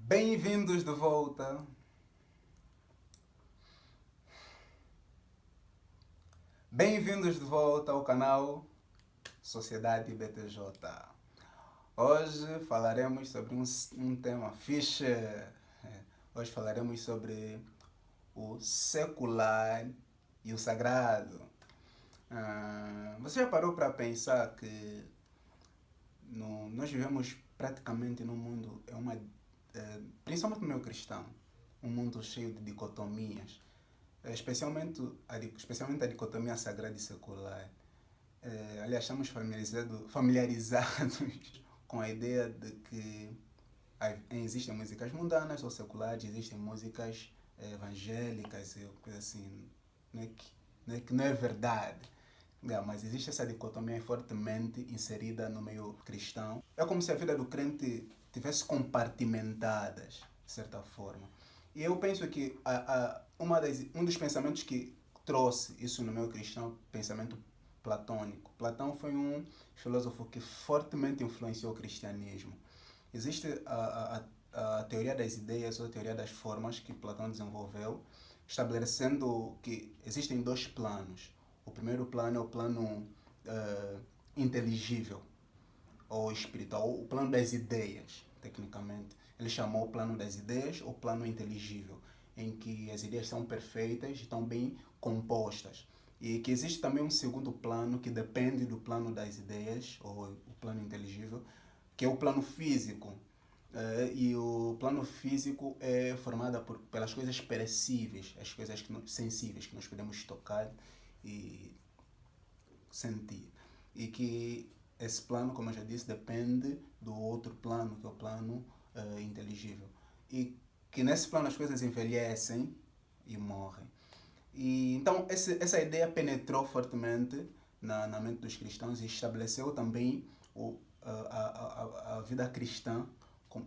Bem-vindos de volta. Bem-vindos de volta ao canal Sociedade BTJ. Hoje falaremos sobre um tema fixe. Hoje falaremos sobre o secular e o sagrado. Você já parou para pensar que nós vivemos praticamente num mundo, principalmente no meio cristão, um mundo cheio de dicotomias, especialmente a dicotomia sagrada e secular. Aliás, estamos familiarizados com a ideia de que existem músicas mundanas ou seculares, existem músicas evangélicas e coisa assim. Não é verdade. Mas existe essa dicotomia fortemente inserida no meio cristão. É como se a vida do crente tivesse compartimentadas, de certa forma. E eu penso que um dos pensamentos que trouxe isso no meio cristão é o pensamento platônico. Platão foi um filósofo que fortemente influenciou o cristianismo. Existe a teoria das ideias ou a teoria das formas que Platão desenvolveu, estabelecendo que existem dois planos. O primeiro plano é o plano inteligível ou espiritual, o plano das ideias, tecnicamente. Ele chamou o plano das ideias ou plano inteligível, em que as ideias são perfeitas e estão bem compostas. E que existe também um segundo plano que depende do plano das ideias, ou o plano inteligível, que é o plano físico. E o plano físico é formado pelas coisas perecíveis, as coisas sensíveis que nós podemos tocar e sentir. E que esse plano, como eu já disse, depende do outro plano, que é o plano inteligível. E que nesse plano as coisas envelhecem e morrem. E então essa ideia penetrou fortemente na mente dos cristãos e estabeleceu também a vida cristã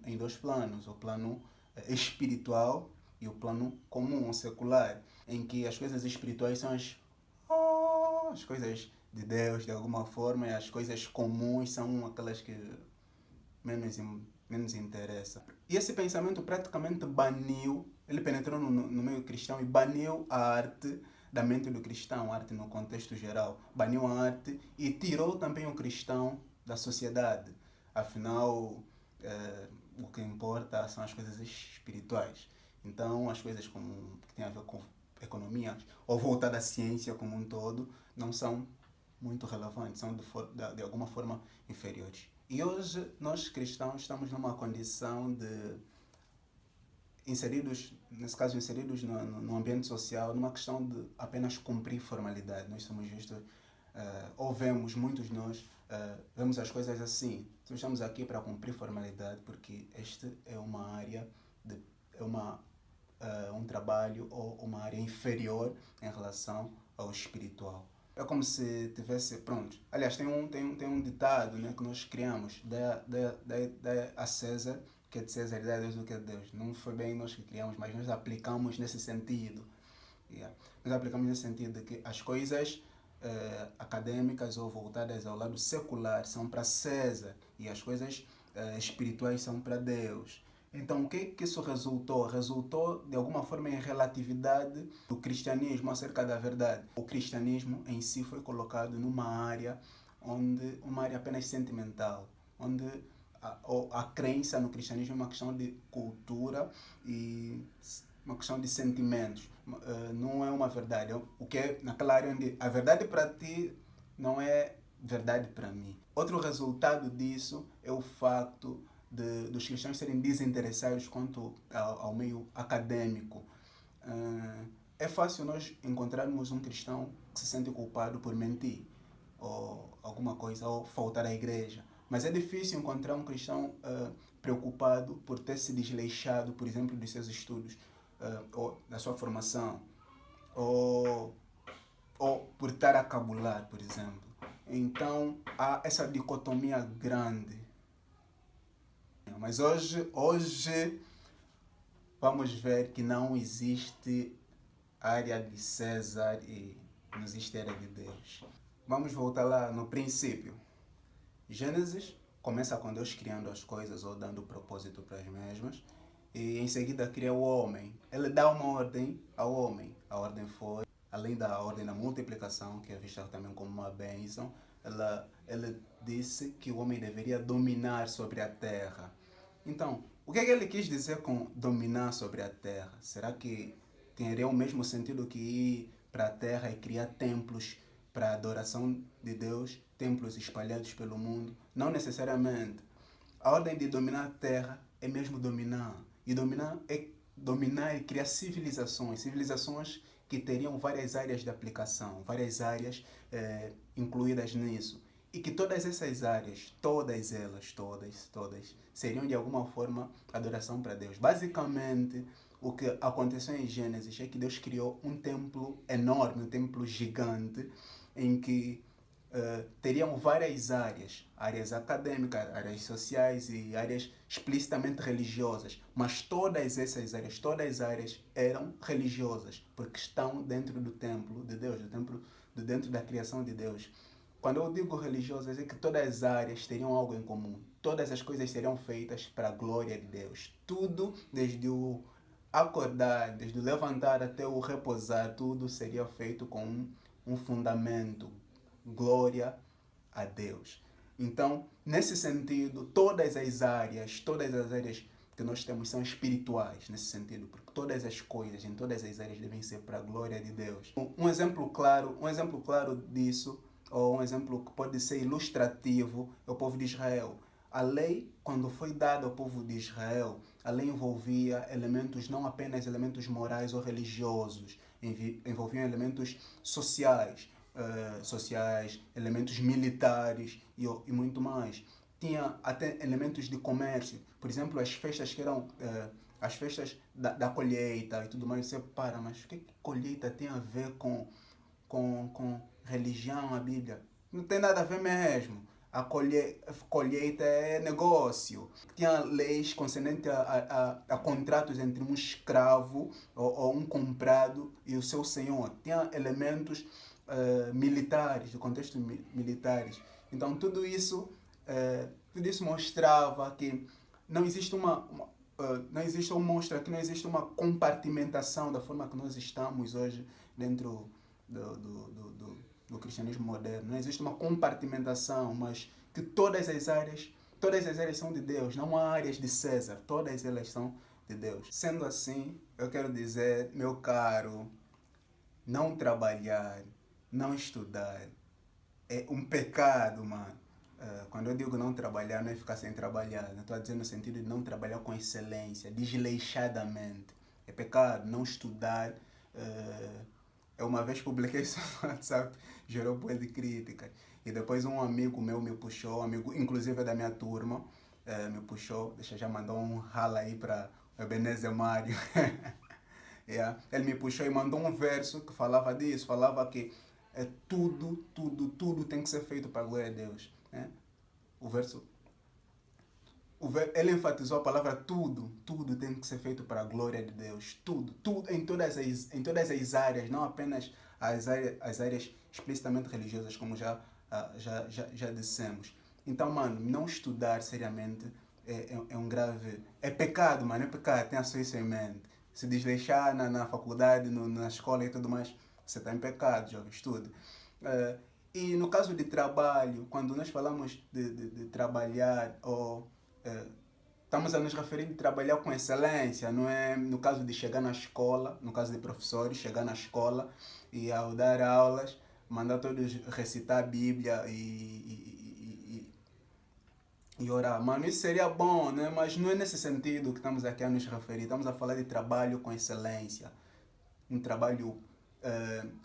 em dois planos, o plano espiritual e o plano comum, secular, em que as coisas espirituais são as coisas de Deus, de alguma forma, e as coisas comuns são aquelas que menos interessam. E esse pensamento praticamente ele penetrou no meio cristão e baniu a arte da mente do cristão, a arte no contexto geral. Baniu a arte e tirou também o cristão da sociedade. Afinal, o que importa são as coisas espirituais. Então, as coisas que têm a ver com economia ou voltada à ciência como um todo não são muito relevantes, são de alguma forma inferiores. E hoje, nós cristãos estamos numa condição de inseridos no ambiente social, numa questão de apenas cumprir formalidade. Nós somos vistos, ou vemos, muitos de nós, vemos as coisas assim. Nós estamos aqui para cumprir formalidade porque este é uma área, um trabalho ou uma área inferior em relação ao espiritual. É como se tivesse, pronto. Aliás, tem um ditado, né, que nós criamos, dá a César o que é de César, dá a Deus o que é de Deus. Não foi bem nós que criamos, mas nós aplicamos nesse sentido. Yeah. Nós aplicamos nesse sentido de que as coisas acadêmicas ou voltadas ao lado secular são para César e as coisas espirituais são para Deus. Então, o que isso resultou? Resultou, de alguma forma, em relatividade do cristianismo acerca da verdade. O cristianismo em si foi colocado numa área uma área apenas sentimental, onde a crença no cristianismo é uma questão de cultura e uma questão de sentimentos. Não é uma verdade. O que é naquela área onde a verdade para ti não é verdade para mim. Outro resultado disso é o facto dos cristãos serem desinteressados quanto ao meio acadêmico. É fácil nós encontrarmos um cristão que se sente culpado por mentir ou alguma coisa, ou faltar à igreja. Mas é difícil encontrar um cristão preocupado por ter se desleixado, por exemplo, dos seus estudos, ou da sua formação, ou por estar a cabular, por exemplo. Então, há essa dicotomia grande. Mas hoje vamos ver que não existe área de César e não existe área de Deus. Vamos voltar lá no princípio. Gênesis começa com Deus criando as coisas ou dando propósito para as mesmas. e em seguida cria o homem. Ele dá uma ordem ao homem. A ordem foi, além da ordem da multiplicação, que é vista também como uma bênção, ele disse que o homem deveria dominar sobre a terra. Então, o que é que ele quis dizer com dominar sobre a terra? Será que teria o mesmo sentido que ir para a terra e criar templos para a adoração de Deus, templos espalhados pelo mundo? Não necessariamente. A ordem de dominar a terra é mesmo dominar. E dominar é dominar e criar civilizações. Civilizações que teriam várias áreas de aplicação, várias áreas incluídas nisso. E que todas essas áreas, todas elas, todas, seriam de alguma forma adoração para Deus. Basicamente, o que aconteceu em Gênesis é que Deus criou um templo enorme, um templo gigante, em que teriam várias áreas, áreas acadêmicas, áreas sociais e áreas explicitamente religiosas, mas todas as áreas eram religiosas, porque estão dentro do templo de Deus, dentro da criação de Deus. Quando eu digo religiosas, é que todas as áreas teriam algo em comum. Todas as coisas seriam feitas para a glória de Deus. Tudo, desde o acordar, desde o levantar até o repousar, tudo seria feito com um fundamento. Glória a Deus. Então, nesse sentido, todas as áreas que nós temos são espirituais, nesse sentido, porque todas as coisas, em todas as áreas, devem ser para a glória de Deus. Um exemplo claro disso, ou um exemplo que pode ser ilustrativo, é o povo de Israel. A lei, quando foi dada ao povo de Israel, a lei envolvia elementos, não apenas elementos morais ou religiosos, envolvia elementos sociais, elementos militares e muito mais. Tinha até elementos de comércio, por exemplo, as festas que eram as festas da colheita e tudo mais. Você para, mas o que colheita tem a ver com religião, a Bíblia? Não tem nada a ver mesmo. A colheita é negócio. Tinha leis concernentes a contratos entre um escravo ou um comprado e o seu senhor. Tinha elementos militares, do contexto militares. Então tudo isso mostrava que não existe não existe ou mostra que não existe uma compartimentação da forma que nós estamos hoje dentro do cristianismo moderno. Não existe uma compartimentação, mas que todas as áreas são de Deus. Não há áreas de César, todas elas são de Deus. Sendo assim, eu quero dizer, meu caro, não trabalhar, não estudar é um pecado, mano. Quando eu digo não trabalhar, não é ficar sem trabalhar. Eu estou a dizer no sentido de não trabalhar com excelência, desleixadamente. É pecado não estudar. Eu uma vez publiquei isso no WhatsApp, gerou boa de críticas. E depois um amigo meu me puxou, amigo inclusive da minha turma, me puxou, deixa eu já mandar um rala aí para o Ebenezer Mário. Yeah. Ele me puxou e mandou um verso que falava disso, falava que tudo tem que ser feito para a glória de Deus. Né? O verso, ele enfatizou a palavra tudo tem que ser feito para a glória de Deus. Tudo em todas as áreas, não apenas as áreas explicitamente religiosas, como já dissemos. Então, mano, não estudar seriamente é um grave... É pecado, mano, é pecado, tenha só isso em mente. Se desleixar na faculdade, na escola e tudo mais, você está em pecado, jovem, estude. E no caso de trabalho, quando nós falamos de trabalhar, estamos a nos referir de trabalhar com excelência, não é no caso de chegar na escola, no caso de professores, chegar na escola e ao dar aulas, mandar todos recitar a Bíblia e orar. Mano, isso seria bom, né? Mas não é nesse sentido que estamos aqui a nos referir. Estamos a falar de trabalho com excelência. Um trabalho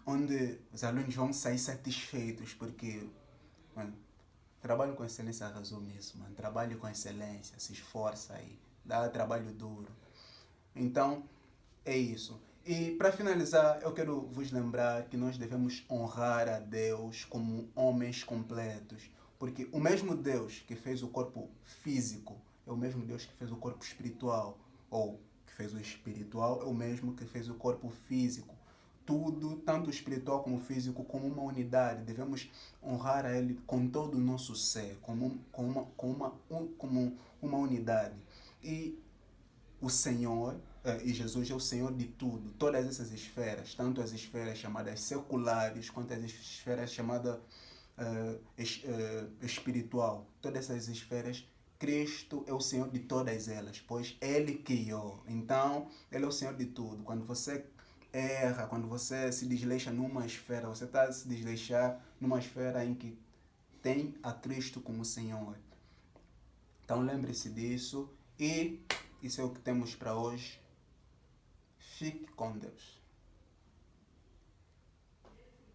onde os alunos vão sair satisfeitos, porque, mano, trabalho com excelência resume isso, mano. Trabalho com excelência, se esforça aí, dá trabalho duro. Então, é isso. E para finalizar, eu quero vos lembrar que nós devemos honrar a Deus como homens completos. Porque o mesmo Deus que fez o corpo físico é o mesmo Deus que fez o corpo espiritual. Ou que fez o espiritual é o mesmo que fez o corpo físico. Tudo, tanto espiritual como físico, como uma unidade. Devemos honrar a Ele com todo o nosso ser, como uma unidade. E o Senhor, e Jesus é o Senhor de tudo. Todas essas esferas, tanto as esferas chamadas seculares, quanto as esferas chamadas espiritual, todas essas esferas, Cristo é o Senhor de todas elas, pois Ele criou. Então, Ele é o Senhor de tudo. Quando você erra, quando você se desleixa numa esfera, você está a se desleixar numa esfera em que tem a Cristo como Senhor. Então lembre-se disso e isso é o que temos para hoje. Fique com Deus.